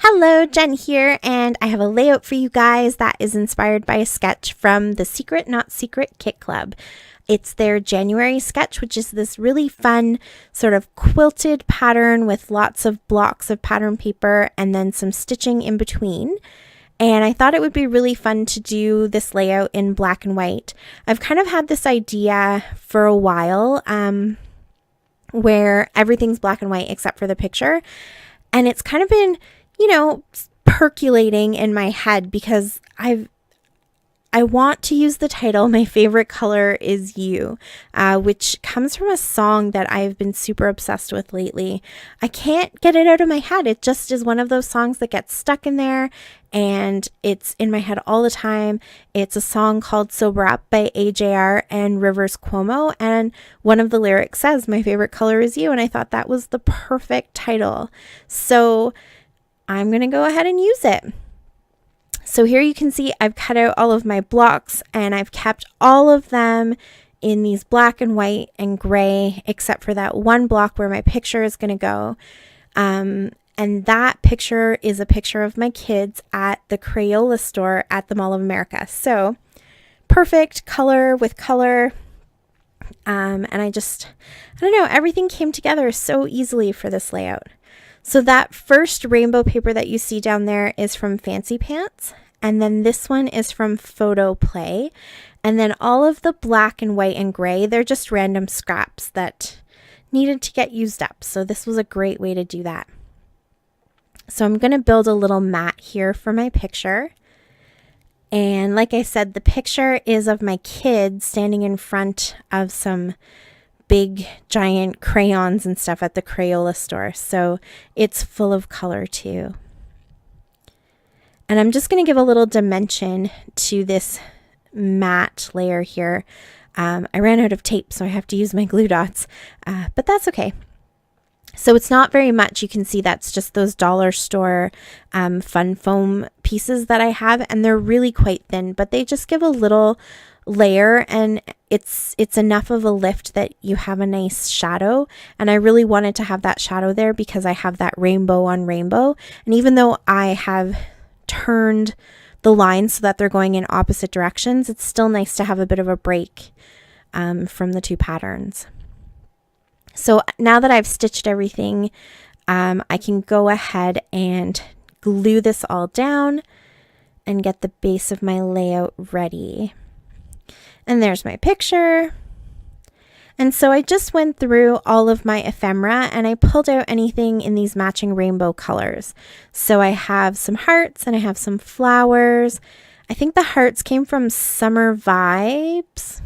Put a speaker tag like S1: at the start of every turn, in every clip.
S1: Hello, Jen here, and I have a layout for you guys that is inspired by a sketch from the Secret Not Secret Kit Club. It's their January sketch, which is this really fun sort of quilted pattern with lots of blocks of pattern paper and then some stitching in between. And I thought it would be really fun to do this layout in black and white. I've kind of had this idea for a while where everything's black and white except for the picture. And it's kind of been percolating in my head because I want to use the title, My Favorite Color Is You, which comes from a song that I've been super obsessed with lately. I can't get it out of my head. It just is one of those songs that gets stuck in there and it's in my head all the time. It's a song called Sober Up by AJR and Rivers Cuomo, and one of the lyrics says, My favorite color is you, and I thought that was the perfect title. So I'm going to go ahead and use it. So here you can see I've cut out all of my blocks and I've kept all of them in these black and white and gray, except for that one block where my picture is going to go. And that picture is a picture of my kids at the Crayola store at the Mall of America. So perfect color with color. And I don't know, everything came together so easily for this layout. So that first rainbow paper that you see down there is from Fancy Pants. And then this one is from Photo Play. And then all of the black and white and gray, they're just random scraps that needed to get used up. So this was a great way to do that. So I'm going to build a little mat here for my picture. And like I said, the picture is of my kids standing in front of some big giant crayons and stuff at the Crayola store. So it's full of color too. And I'm just going to give a little dimension to this matte layer here. I ran out of tape, so I have to use my glue dots, but that's okay. So it's not very much. You can see that's just those dollar store fun foam pieces that I have, and they're really quite thin, but they just give a little layer, and it's enough of a lift that you have a nice shadow. And I really wanted to have that shadow there because I have that rainbow on rainbow. And even though I have turned the lines so that they're going in opposite directions, it's still nice to have a bit of a break from the two patterns. So now that I've stitched everything, I can go ahead and glue this all down and get the base of my layout ready. And there's my picture. And so I just went through all of my ephemera and I pulled out anything in these matching rainbow colors. So I have some hearts and I have some flowers. I think the hearts came from Summer Vibes.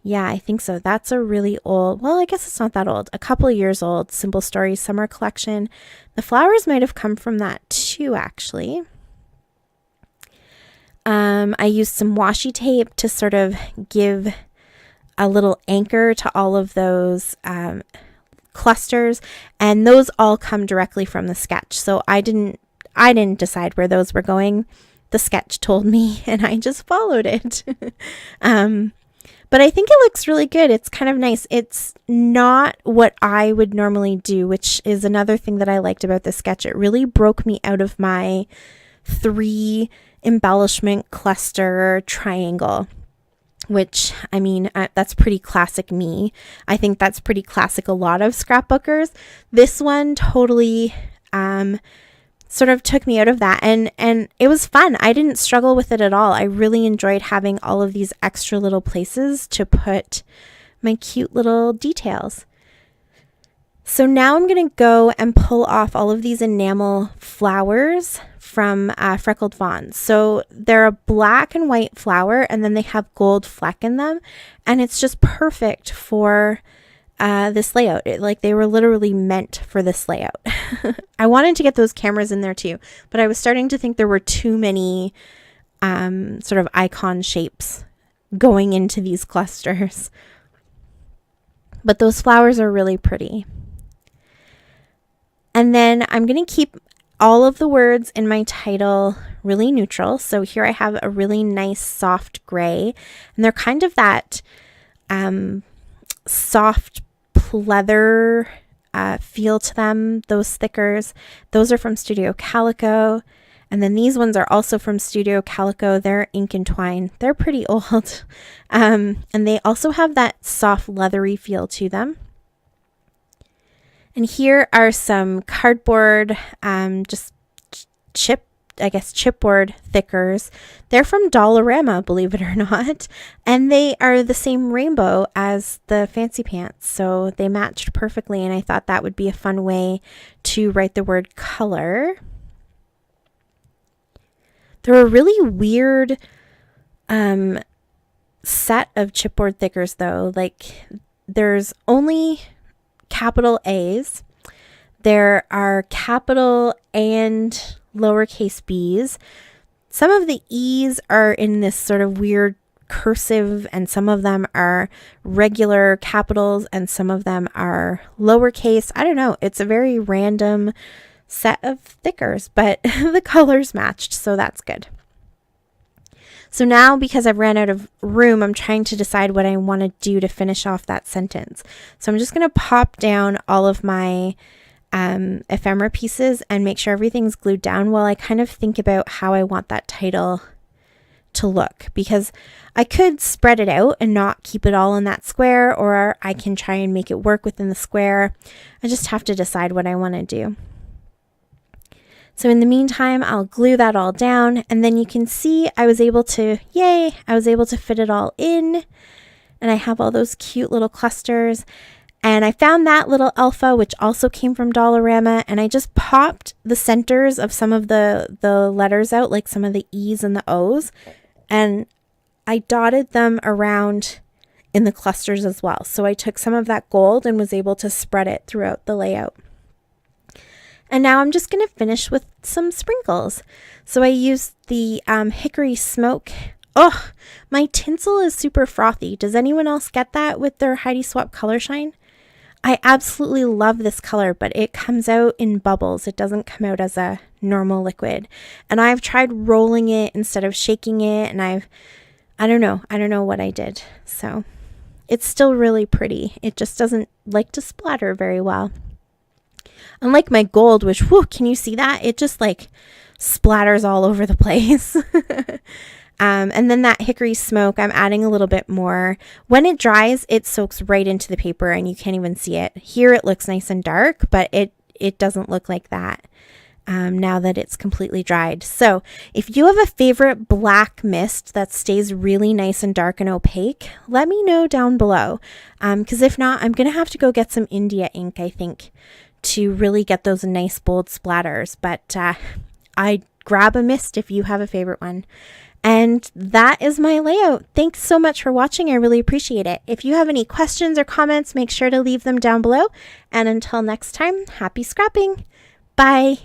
S1: Yeah, I think so. That's a really old, well, I guess it's not that old, a couple of years old, Simple Stories Summer Collection. The flowers might have come from that too, actually. I used some washi tape to sort of give a little anchor to all of those clusters, and those all come directly from the sketch. So I didn't decide where those were going. The sketch told me, and I just followed it. But I think it looks really good. It's kind of nice. It's not what I would normally do, which is another thing that I liked about this sketch. It really broke me out of my 3 embellishment cluster triangle, which, I mean, that's pretty classic me. I think that's pretty classic a lot of scrapbookers. This one totally sort of took me out of that, and it was fun. I didn't struggle with it at all. I really enjoyed having all of these extra little places to put my cute little details. So now I'm going to go and pull off all of these enamel flowers from Freckled Fawn. So they're a black and white flower, and then they have gold fleck in them, and it's just perfect for this layout. They were literally meant for this layout. I wanted to get those cameras in there too, but I was starting to think there were too many sort of icon shapes going into these clusters. But those flowers are really pretty. And then I'm going to keep all of the words in my title really neutral. So here I have a really nice soft gray, and they're kind of that soft pleather feel to them, those thickers. Those are from Studio Calico. And then these ones are also from Studio Calico. They're ink and twine. They're pretty old. And they also have that soft leathery feel to them. And here are some cardboard, just chipboard thickers. They're from Dollarama, believe it or not. And they are the same rainbow as the Fancy Pants. So they matched perfectly. And I thought that would be a fun way to write the word color. They're a really weird set of chipboard thickers though. Like there's only capital A's. There are capital and lowercase b's. Some of the E's are in this sort of weird cursive, and some of them are regular capitals, and some of them are lowercase. I don't know. It's a very random set of thickers, but the colors matched, so that's good. So now, because I've ran out of room, I'm trying to decide what I want to do to finish off that sentence. So I'm just going to pop down all of my ephemera pieces and make sure everything's glued down while I kind of think about how I want that title to look, because I could spread it out and not keep it all in that square, or I can try and make it work within the square. I just have to decide what I want to do. So in the meantime, I'll glue that all down, and then you can see I was able to fit it all in, and I have all those cute little clusters. And I found that little alpha, which also came from Dollarama, and I just popped the centers of some of the letters out, like some of the E's and the O's, and I dotted them around in the clusters as well. So I took some of that gold and was able to spread it throughout the layout. And now I'm just going to finish with some sprinkles. So I used the Hickory Smoke. Oh, my tinsel is super frothy. Does anyone else get that with their Heidi Swapp Color Shine? I absolutely love this color, but it comes out in bubbles. It doesn't come out as a normal liquid. And I've tried rolling it instead of shaking it, and I don't know what I did. So it's still really pretty. It just doesn't like to splatter very well. Unlike my gold, which, whoo, can you see that? It just like splatters all over the place. And then that Hickory Smoke, I'm adding a little bit more. When it dries, it soaks right into the paper and you can't even see it. Here it looks nice and dark, but it doesn't look like that now that it's completely dried. So if you have a favorite black mist that stays really nice and dark and opaque, let me know down below. Because if not, I'm going to have to go get some India ink, I think, to really get those nice bold splatters. But I'd grab a mist if you have a favorite one. And that is my layout. Thanks so much for watching. I really appreciate it. If you have any questions or comments, make sure to leave them down below. And until next time, happy scrapping. Bye.